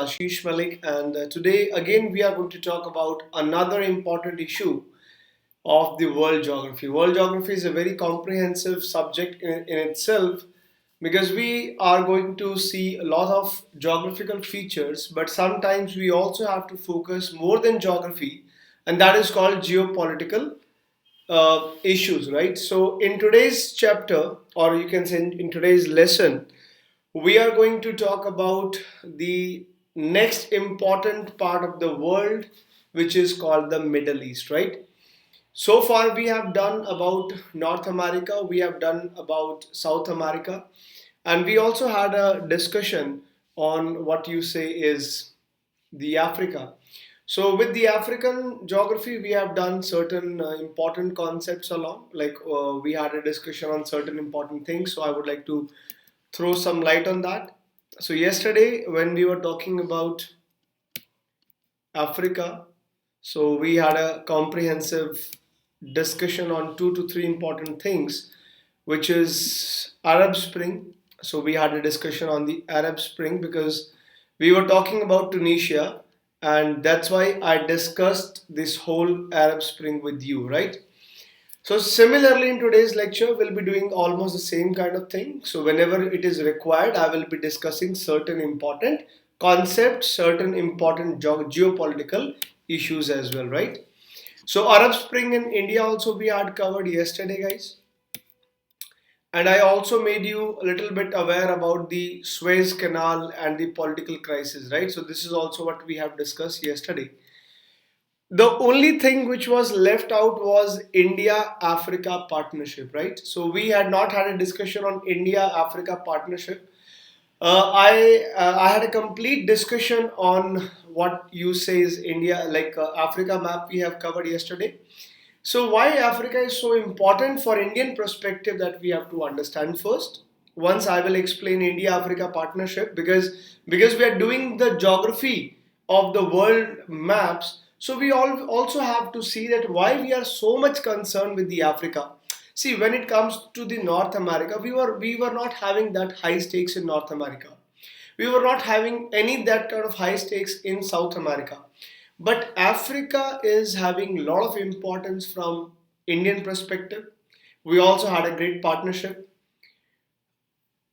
Ashish Malik, and today again we are going to talk about another important issue of the world geography. World geography is a very comprehensive subject in itself because we are going to see a lot of geographical features, but sometimes we also have to focus more than geography, and that is called geopolitical issues, right? So, in today's chapter, or you can say in today's lesson, we are going to talk about the next important part of the world, which is called the Middle East, right? So far, we have done about North America, we have done about South America, and we also had a discussion on what you say is the Africa. So, with the African geography, we have done certain important concepts along. Like we had a discussion on certain important things. So, I would like to throw some light on that. So, yesterday, when we were talking about Africa, so we had a comprehensive discussion on two to three important things, which is Arab Spring. So we had a discussion on the Arab Spring because we were talking about Tunisia, and that's why I discussed this whole Arab Spring with you, right? So similarly, in today's lecture, we'll be doing almost the same kind of thing. So whenever it is required, I will be discussing certain important concepts, certain important geopolitical issues as well, right? So Arab Spring in India also we had covered yesterday, guys. And I also made you a little bit aware about the Suez Canal and the political crisis, right? So this is also what we have discussed yesterday. The only thing which was left out was India Africa partnership, right? So we had not had a discussion on India Africa partnership. I had a complete discussion on what you say is India, like Africa map we have covered yesterday. So why Africa is so important for Indian perspective that we have to understand first. Once I will explain India Africa partnership because we are doing the geography of the world maps, so we all also have to see that why we are so much concerned with the Africa. See, when it comes to the North America, we were not having that high stakes in North America. We were not having any that kind of high stakes in South America. But Africa is having a lot of importance from Indian perspective. We also had a great partnership.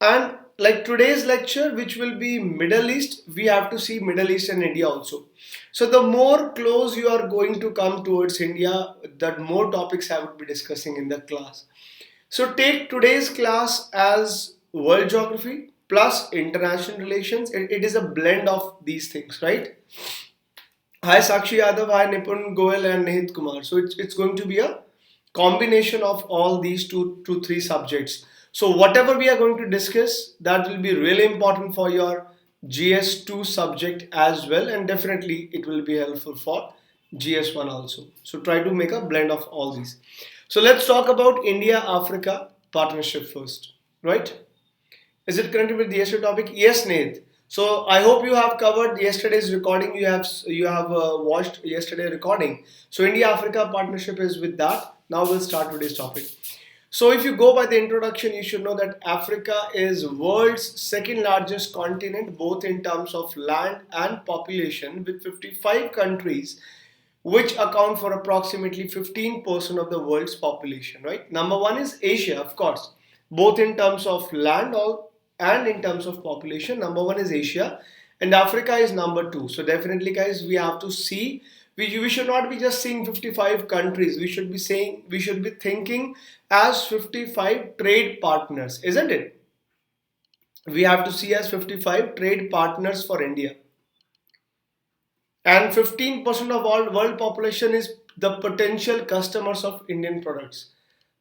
And like today's lecture, which will be Middle East, we have to see Middle East and India also. So the more close you are going to come towards India, that more topics I would be discussing in the class. So take today's class as world geography plus international relations. It is a blend of these things, right? Hi Sakshi Yadav, hi Nipun Goel and Nihit Kumar. So it's going to be a combination of all these two to three subjects. So whatever we are going to discuss, that will be really important for your GS2 subject as well, and definitely it will be helpful for GS1 also. So try to make a blend of all these. So let's talk about India Africa partnership first, right? Is it connected with the yesterday topic? Yes, Nate. So I hope you have covered yesterday's recording. You have watched yesterday recording. So India Africa partnership is with that. Now we'll start today's topic. So if you go by the introduction, you should know that Africa is world's second largest continent, both in terms of land and population, with 55 countries, which account for approximately 15% of the world's population, right? Number one is Asia, of course, both in terms of land and in terms of population. Number one is Asia, and Africa is number two. So definitely, guys, we have to see. We should not be just seeing 55 countries. We should be thinking as 55 trade partners, isn't it? We have to see as 55 trade partners for India. And 15% of all world population is the potential customers of Indian products.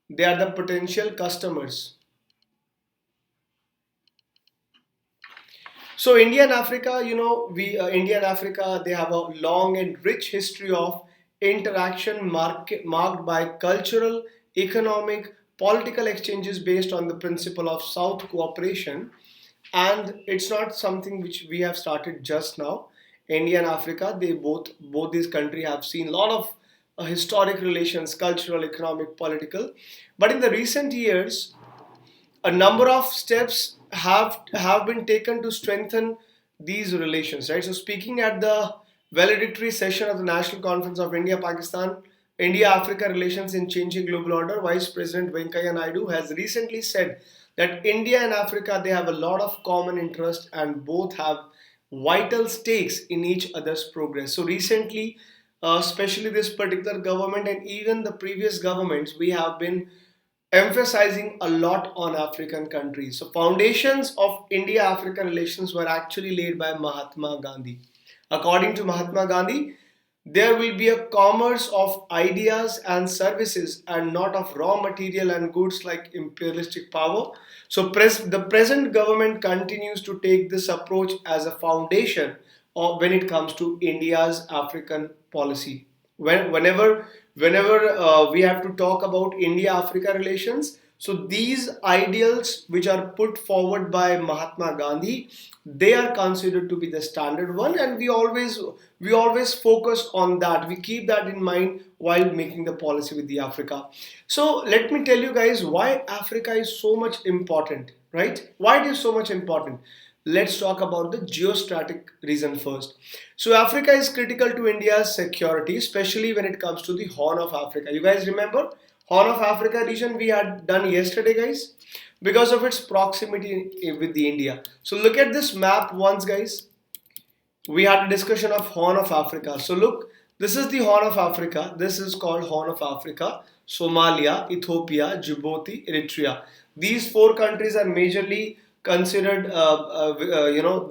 They are the potential customers. So India and Africa, we India and Africa, they have a long and rich history of interaction marked by cultural, economic, political exchanges based on the principle of South cooperation. And it's not something which we have started just now. India and Africa, they both these countries have seen a lot of historic relations, cultural, economic, political. But in the recent years, a number of steps have been taken to strengthen these relations, right? So speaking at the valedictory session of the National Conference of India Africa relations in changing global order, Vice President Venkaiah Naidu has recently said that India and Africa, they have a lot of common interest and both have vital stakes in each other's progress. So recently, especially this particular government and even the previous governments, we have been emphasizing a lot on African countries. So foundations of India-Africa relations were actually laid by Mahatma Gandhi. According to Mahatma Gandhi, there will be a commerce of ideas and services and not of raw material and goods like imperialistic power. So the present government continues to take this approach as a foundation when it comes to India's African policy. Whenever we have to talk about India-Africa relations, so these ideals which are put forward by Mahatma Gandhi, they are considered to be the standard one, and we always focus on that. We keep that in mind while making the policy with the Africa. So let me tell you guys why Africa is so much important, right? Why it is so much important. Let's talk about the geostrategic reason first. So Africa is critical to India's security, especially when it comes to the Horn of Africa. You guys remember Horn of Africa region we had done yesterday, guys, because of its proximity with the India. So look at this map once, guys. We had a discussion of Horn of Africa. So look, this is the Horn of Africa. This is called Horn of Africa. Somalia, Ethiopia, Djibouti, Eritrea. These four countries are majorly considered,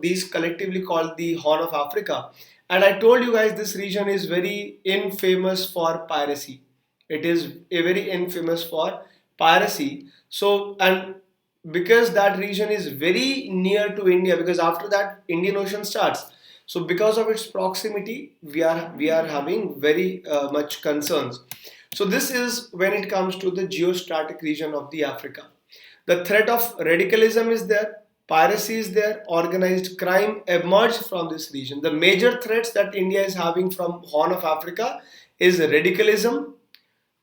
these collectively called the Horn of Africa. And I told you guys this region is very infamous for piracy. It is a very infamous for piracy. So, and because that region is very near to India, because after that Indian Ocean starts. So because of its proximity, we are having very much concerns. So this is when it comes to the geostrategic region of the Africa. The threat of radicalism is there, piracy is there, organized crime emerged from this region. The major threats that India is having from Horn of Africa is radicalism.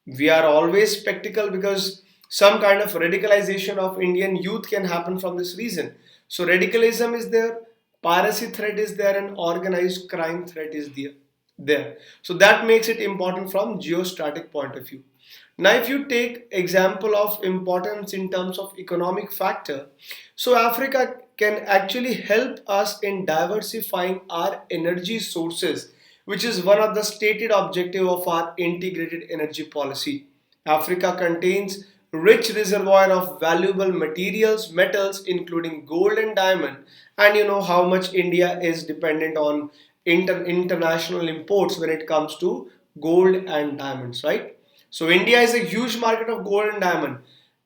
We are always skeptical because some kind of radicalization of Indian youth can happen from this reason. So radicalism is there, piracy threat is there, and organized crime threat is there. So that makes it important from geostrategic point of view. Now if you take example of importance in terms of economic factor, so Africa can actually help us in diversifying our energy sources, which is one of the stated objective of our integrated energy policy. Africa contains rich reservoir of valuable materials, metals including gold and diamond, and you know how much India is dependent on international imports when it comes to gold and diamonds, right? So India is a huge market of gold and diamond,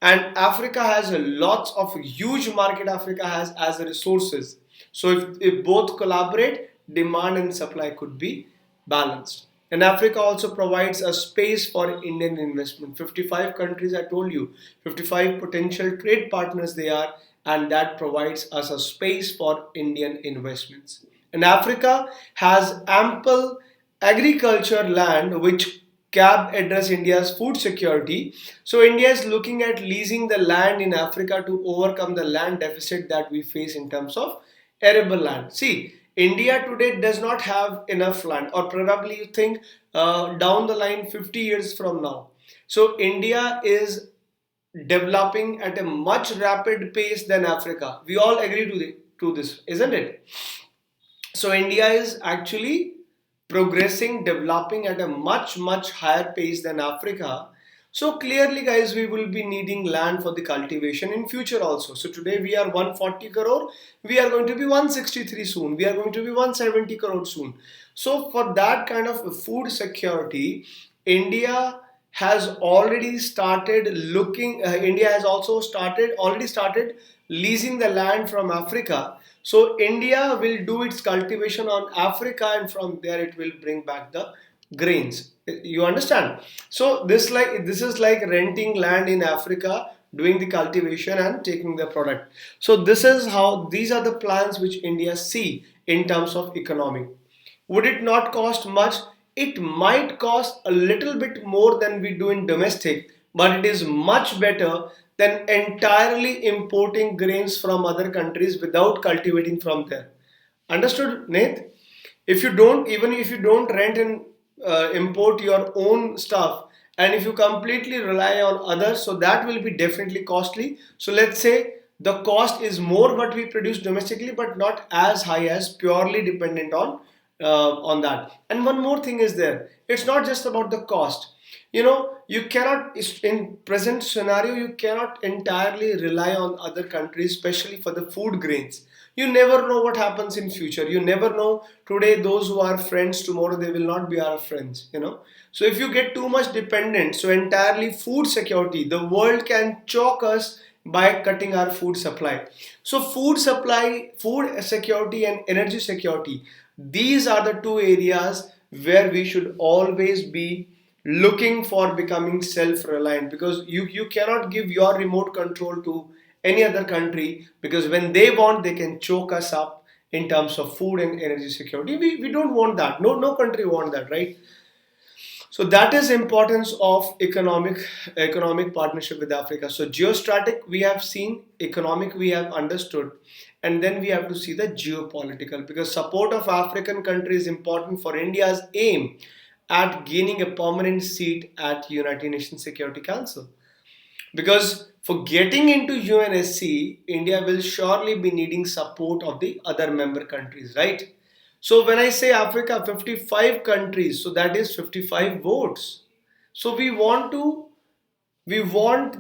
and Africa has a lots of huge market Africa has as a resources. So if both collaborate, demand and supply could be balanced. And Africa also provides a space for Indian investment. 55 countries, I told you, 55 potential trade partners they are, and that provides us a space for Indian investments. And Africa has ample agriculture land which can address India's food security. So India is looking at leasing the land in Africa to overcome the land deficit that we face in terms of arable land. See, India today does not have enough land, or probably you think down the line 50 years from now. So India is developing at a much rapid pace than Africa. We all agree to this, isn't it? So India is actually progressing, developing at a much higher pace than Africa. So clearly guys, we will be needing land for the cultivation in future also. So today we are 140 crore, we are going to be 163 soon, we are going to be 170 crore soon. So for that kind of food security, India has already started looking, India has also already started leasing the land from Africa. So India will do its cultivation on Africa, and from there it will bring back the grains. You understand? So this is like renting land in Africa, doing the cultivation and taking the product. So this is how these are the plans which India see in terms of economy. Would it not cost much? It might cost a little bit more than we do in domestic, but it is much better than entirely importing grains from other countries without cultivating from there. Understood, Nate? If you don't, even if you don't rent and import your own stuff, and if you completely rely on others, so that will be definitely costly. So let's say the cost is more what we produce domestically, but not as high as purely dependent on that. And one more thing is there. It's not just about the cost. You cannot, in present scenario, you cannot entirely rely on other countries, especially for the food grains. You never know what happens in future. You never know, today those who are friends, tomorrow they will not be our friends. So if you get too much dependent, so entirely food security, the world can choke us by cutting our food supply. So food supply, food security and energy security, these are the two areas where we should always be looking for becoming self-reliant, because you cannot give your remote control to any other country, because when they want, they can choke us up in terms of food and energy security. We don't want that. No country want that, right? So that is importance of economic partnership with Africa. So geostrategic we have seen, economic we have understood, and then we have to see the geopolitical, because support of African countries is important for India's aim at gaining a permanent seat at United Nations Security Council. Because for getting into UNSC, India will surely be needing support of the other member countries, right? So when I say Africa, 55 countries, so that is 55 votes. So we want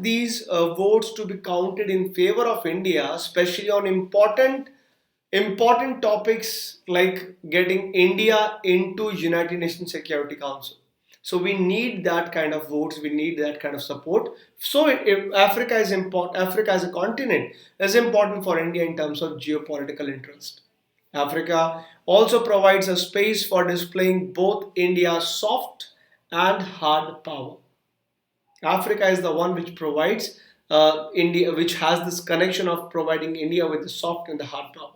these votes to be counted in favor of India, especially on important topics like getting India into United Nations Security Council. So we need that kind of votes, we need that kind of support. So if Africa is important, Africa as a continent is important for India in terms of geopolitical interest. Africa also provides a space for displaying both India's soft and hard power. Africa is the one which provides India, which has this connection of providing India with the soft and the hard power.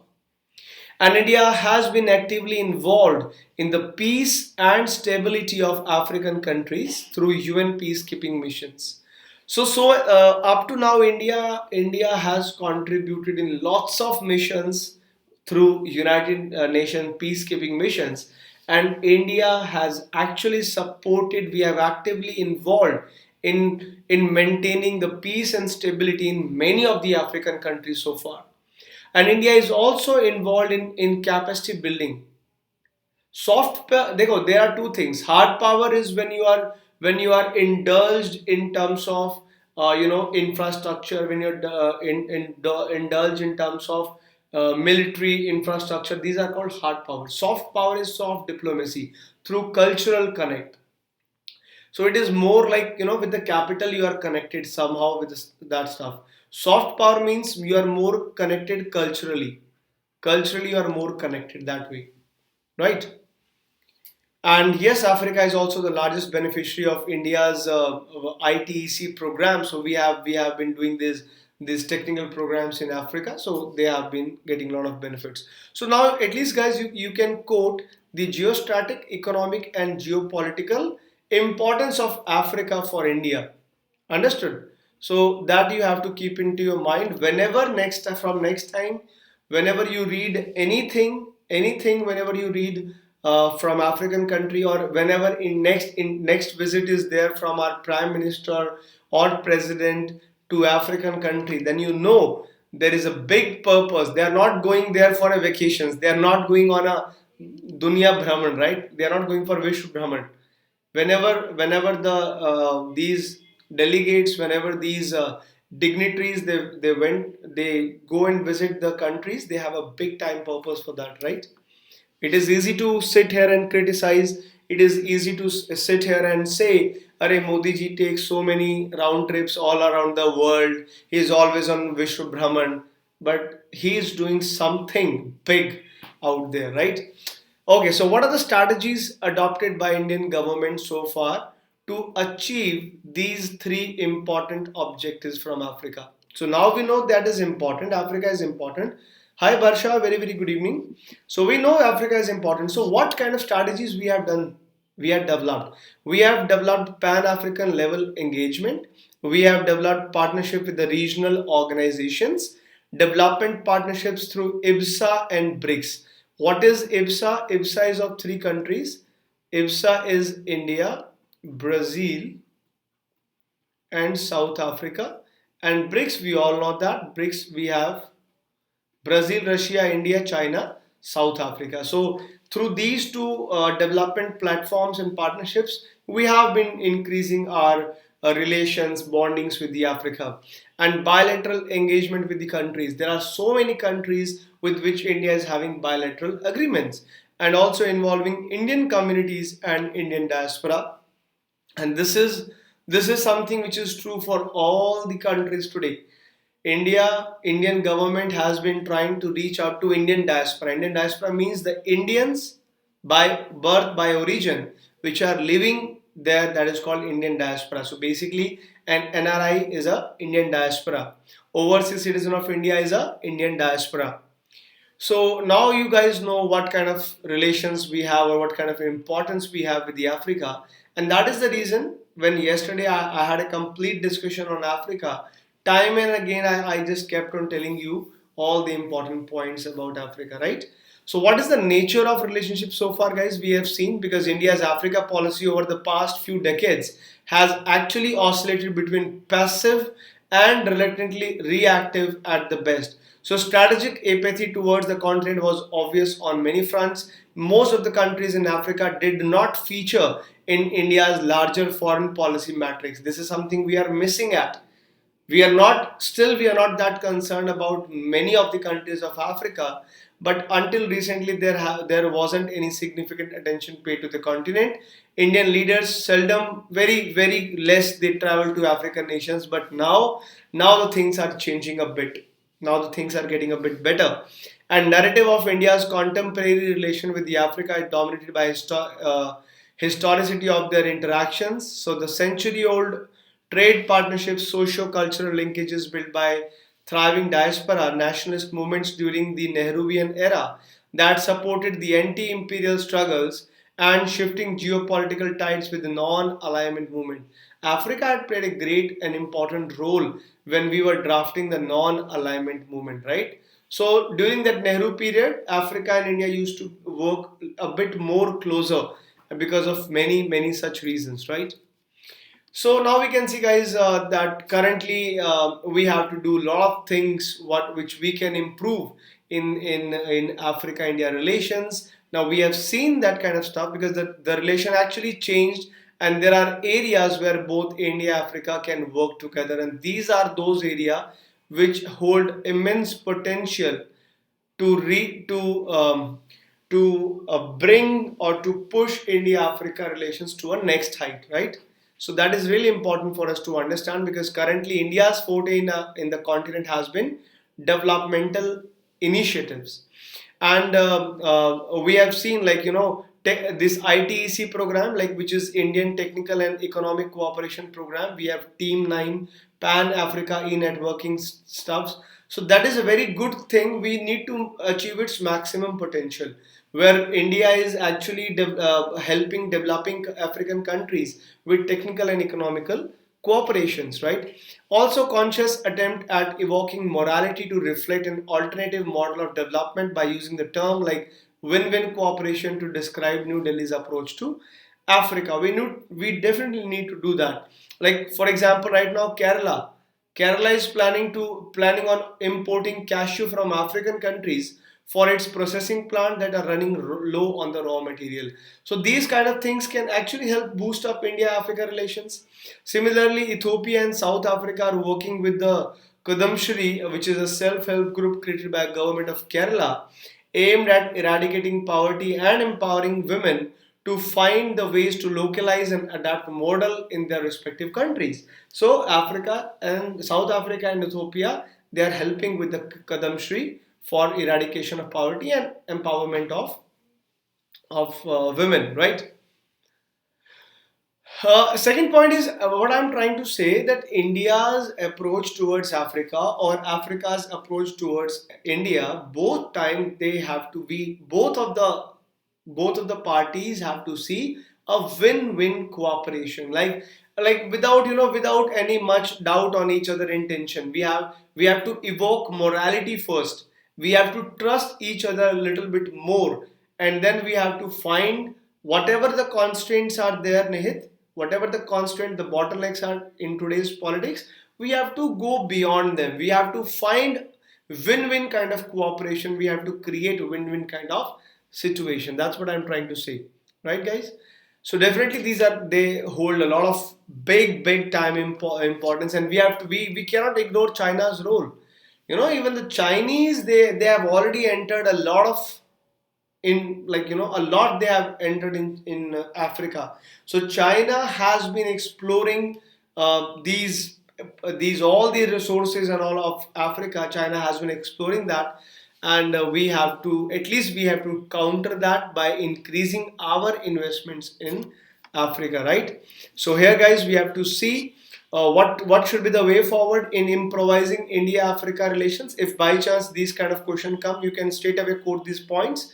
And India has been actively involved in the peace and stability of African countries through UN peacekeeping missions. So up to now, India has contributed in lots of missions through United Nations peacekeeping missions, and India has actually supported. We have actively involved in maintaining the peace and stability in many of the African countries so far. And India is also involved in capacity building. There are two things. Hard power is when you are indulged in terms of infrastructure, when you're indulged in terms of military infrastructure. These are called hard power. Soft power is soft diplomacy through cultural connect. So it is more like, with the capital you are connected somehow with that stuff. Soft power means you are more connected culturally. Culturally, you are more connected that way, right? And yes, Africa is also the largest beneficiary of India's ITEC program. So we have been doing these technical programs in Africa. So they have been getting a lot of benefits. So now at least guys, you can quote the geostrategic, economic, and geopolitical importance of Africa for India. Understood? So that you have to keep into your mind whenever next time, whenever you read anything, whenever you read from African country, or whenever in next visit is there from our prime minister or president to African country, then there is a big purpose. They are not going there for a vacations. They are not going on a dunya brahman, right? They are not going for Vishwa brahman. Whenever these delegates, whenever these dignitaries, they go and visit the countries, they have a big time purpose for that, right? It is easy to sit here and criticize. It is easy to sit here and say, "Arey, Modi ji takes so many round trips all around the world. He is always on Vishwa Brahman," but he is doing something big out there, right? Okay, so what are the strategies adopted by Indian government so far to achieve these three important objectives from Africa? So now we know that is important. Africa is important. Hi Barsha, very very good evening. So we know Africa is important. So what kind of strategies we have done? We have developed. We have developed Pan-African level engagement. We have developed partnership with the regional organizations, development partnerships through IBSA and BRICS. What is IBSA? IBSA is of three countries. IBSA is India, Brazil, and South Africa. And BRICS, we all know that. BRICS, we have Brazil, Russia, India, China, South Africa. So, through these two development platforms and partnerships, we have been increasing our relations, bondings with the Africa, and bilateral engagement with the countries. There are so many countries with which India is having bilateral agreements, and also involving Indian communities and Indian diaspora. And this is something which is true for all the countries today. Indian government has been trying to reach out to Indian diaspora. Indian diaspora means the Indians by birth, by origin, which are living there. That is called Indian diaspora. So basically, an NRI is a Indian diaspora. Overseas citizen of India is a Indian diaspora. So now you guys know what kind of relations we have, or what kind of importance we have with the Africa. And that is the reason when yesterday I had a complete discussion on Africa, time and again I just kept on telling you all the important points about Africa, right? So what is the nature of relationship so far, guys? We have seen, because India's Africa policy over the past few decades has actually oscillated between passive and reluctantly reactive at the best. So, strategic apathy towards the continent was obvious on many fronts. Most of the countries in Africa did not feature in India's larger foreign policy matrix. This is something we are missing at. We are not that concerned about many of the countries of Africa, but until recently there wasn't any significant attention paid to the continent. Indian leaders seldom, very less, they travel to African nations, but now the things are changing a bit. Now the things are getting a bit better. And narrative of India's contemporary relation with the Africa is dominated by historicity of their interactions. So the century-old trade partnerships, socio-cultural linkages built by thriving diaspora nationalist movements during the Nehruvian era that supported the anti-imperial struggles and shifting geopolitical tides with the non-alignment movement. Africa had played a great and important role when we were drafting the non-alignment movement, right? So during that Nehru period, Africa and India used to work a bit more closer because of many such reasons, right? So now we can see, guys, that currently we have to do a lot of things which we can improve in Africa India relations. Now we have seen that kind of stuff because the relation actually changed, and there are areas where both India Africa can work together, and these are those areas which hold immense potential to re to bring or to push India Africa relations to a next height, right? So that is really important for us to understand, because currently India's forte in the continent has been developmental initiatives. And we have seen, like, this ITEC program, like, which is Indian Technical and Economic Cooperation Program. We have Team 9, Pan Africa e-networking stuffs. So that is a very good thing. We need to achieve its maximum potential, where India is actually helping developing African countries with technical and economical cooperations, right? Also, conscious attempt at evoking morality to reflect an alternative model of development by using the term like win-win cooperation to describe New Delhi's approach to Africa. We definitely need to do that. Like, for example, right now Kerala is planning on importing cashew from African countries for its processing plant that are running low on the raw material. So these kind of things can actually help boost up India-Africa relations. Similarly, Ethiopia and South Africa are working with the Kudamshri, which is a self-help group created by the government of Kerala, aimed at eradicating poverty and empowering women to find the ways to localize and adapt model in their respective countries. So Africa and South Africa and Ethiopia, they are helping with the Kadamshri for eradication of poverty and empowerment of women, right? Second point is what I'm trying to say, that India's approach towards Africa or Africa's approach towards India, both time they have to be both of the parties have to see a win-win cooperation, like without any much doubt on each other intention. We have to evoke morality first we have to trust each other a little bit more, and then we have to find whatever the constraints are there, Nihit, whatever the constraint, the bottlenecks are in today's politics, we have to go beyond them. We have to find win-win kind of cooperation. We have to create a win-win kind of situation. That's what I'm trying to say, right, guys? So definitely these are, they hold a lot of big time importance, and we cannot ignore China's role. Even the Chinese, they have already entered a lot of, in like a lot they have entered in Africa. So China has been exploring these all the resources and all of Africa. China has been exploring that, and we have to, at least we have to counter that by increasing our investments in Africa, right? So here, guys, we have to see what should be the way forward in improvising India Africa relations. If by chance these kind of question come, you can straight away quote these points.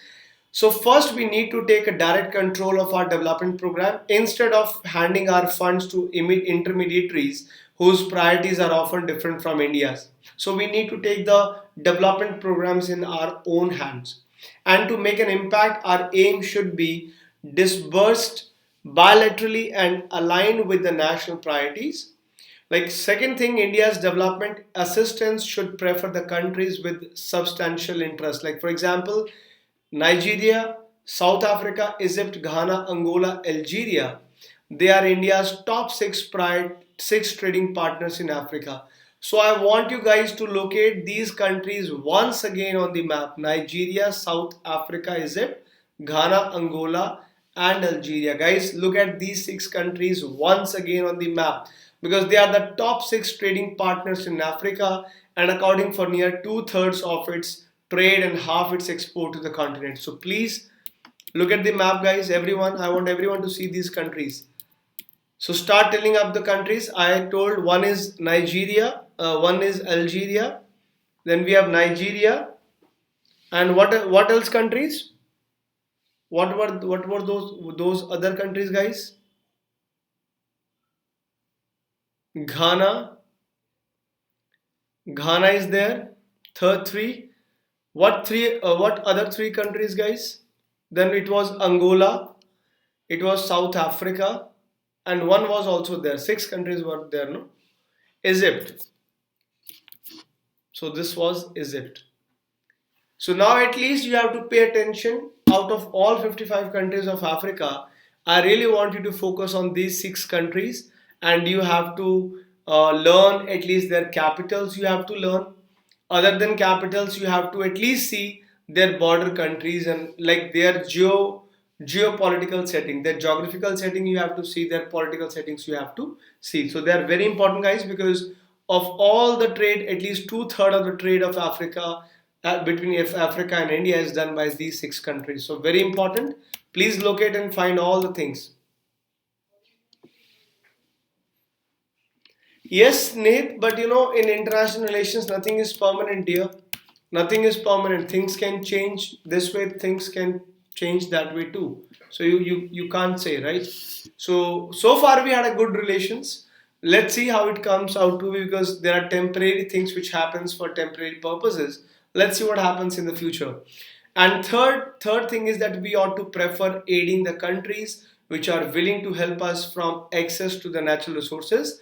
So first, we need to take a direct control of our development program instead of handing our funds to intermediaries whose priorities are often different from India's. So we need to take the development programs in our own hands. And to make an impact, our aim should be disbursed bilaterally and aligned with the national priorities. Like second thing, India's development assistance should prefer the countries with substantial interest. Like for example, Nigeria, South Africa, Egypt, Ghana, Angola, Algeria. They are India's top six trading partners in Africa. So I want you guys to locate these countries once again on the map: Nigeria, South Africa, Egypt, Ghana, Angola, and Algeria. Guys, look at these six countries once again on the map, because they are the top six trading partners in Africa and accounting for near two-thirds of its trade and half its export to the continent. So please look at the map, guys. Everyone, I want everyone to see these countries. So start telling up the countries. I told one is Nigeria, one is Algeria, then we have Nigeria, and what else countries? What were those other countries, guys? Ghana, Ghana is there. Third three. What three? What other three countries, guys? Then it was Angola, it was South Africa, and one was also there. Six countries were there, no? Egypt. So this was Egypt. So now at least you have to pay attention. Out of all 55 countries of Africa, I really want you to focus on these six countries, and you have to learn at least their capitals. You have to learn. Other than capitals, you have to at least see their border countries and like their geopolitical setting, their geographical setting. You have to see their political settings. You have to see. So they are very important, guys, because of all the trade, at least two-thirds of the trade of Africa between Africa and India is done by these six countries. So very important. Please locate and find all the things. Yes, Nate, but in international relations, nothing is permanent, dear. Nothing is permanent. Things can change this way, things can change that way too. So you can't say, right? So far we had a good relations. Let's see how it comes out to be, because there are temporary things which happens for temporary purposes. Let's see what happens in the future. And third thing is that we ought to prefer aiding the countries which are willing to help us from access to the natural resources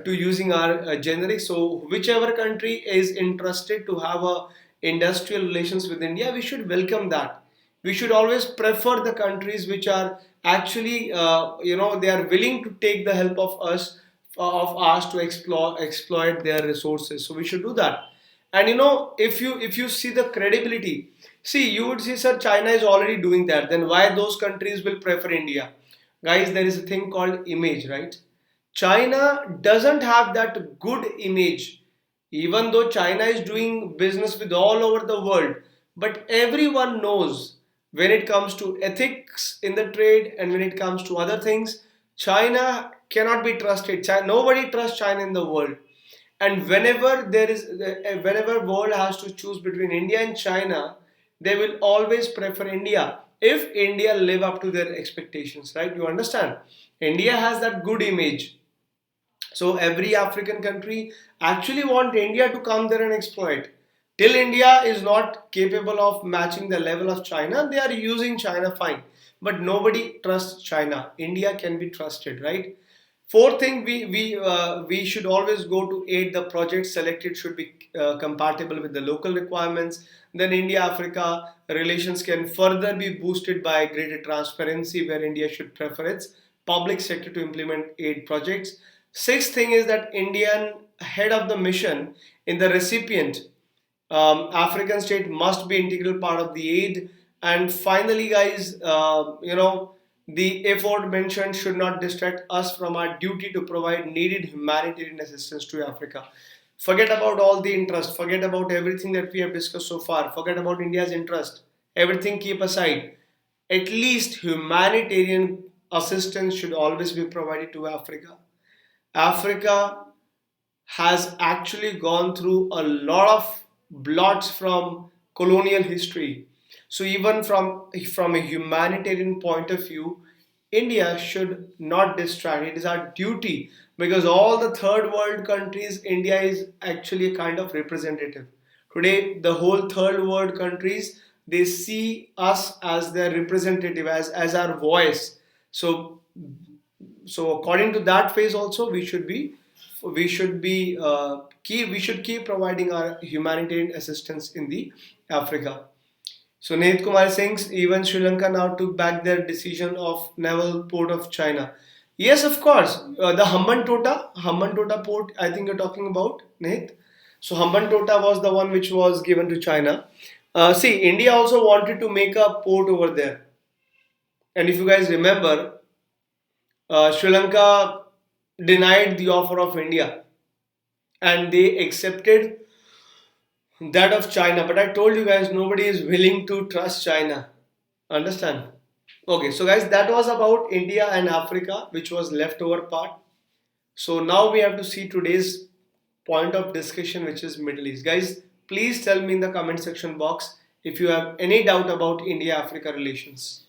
to using our generic. So whichever country is interested to have a industrial relations with India, we should welcome that. We should always prefer the countries which are actually they are willing to take the help of us to exploit their resources. So we should do that. And if you see the credibility, see, you would see, sir, China is already doing that, then why those countries will prefer India? Guys, there is a thing called image, right? China doesn't have that good image, even though China is doing business with all over the world. But everyone knows, when it comes to ethics in the trade and when it comes to other things, China cannot be trusted. Nobody trusts China in the world. And whenever world has to choose between India and China, they will always prefer India if India live up to their expectations, right? You understand? India has that good image. So every African country actually want India to come there and exploit. Till India is not capable of matching the level of China, they are using China fine. But nobody trusts China. India can be trusted, right? Fourth thing, we should always go to aid the project selected should be compatible with the local requirements. Then India Africa relations can further be boosted by greater transparency, where India should prefer its public sector to implement aid projects. Sixth thing is that Indian head of the mission in the recipient African state must be integral part of the aid. And finally, guys, the effort mentioned should not distract us from our duty to provide needed humanitarian assistance to Africa. Forget about all the interest, forget about everything that we have discussed so far, forget about India's interest, everything keep aside. At least humanitarian assistance should always be provided to Africa. Africa has actually gone through a lot of blots from colonial history. So even from a humanitarian point of view, India should not distract. It is our duty, because all the third world countries, India is actually a kind of representative. Today, the whole third world countries, they see us as their representative, as our voice. So according to that phase also, we should keep providing our humanitarian assistance in the Africa. So Nate Kumar Singh's even Sri Lanka now took back their decision of naval port of China. Yes, of course, the Hambantota port, I think you're talking about, Nate. So Hambantota was the one which was given to China. See, India also wanted to make a port over there, and if you guys remember, Sri Lanka denied the offer of India and they accepted that of China. But I told you guys, nobody is willing to trust China. Understand? Okay, so guys, that was about India and Africa, which was leftover part. So now we have to see today's point of discussion, which is Middle East. Guys, please tell me in the comment section box if you have any doubt about India-Africa relations.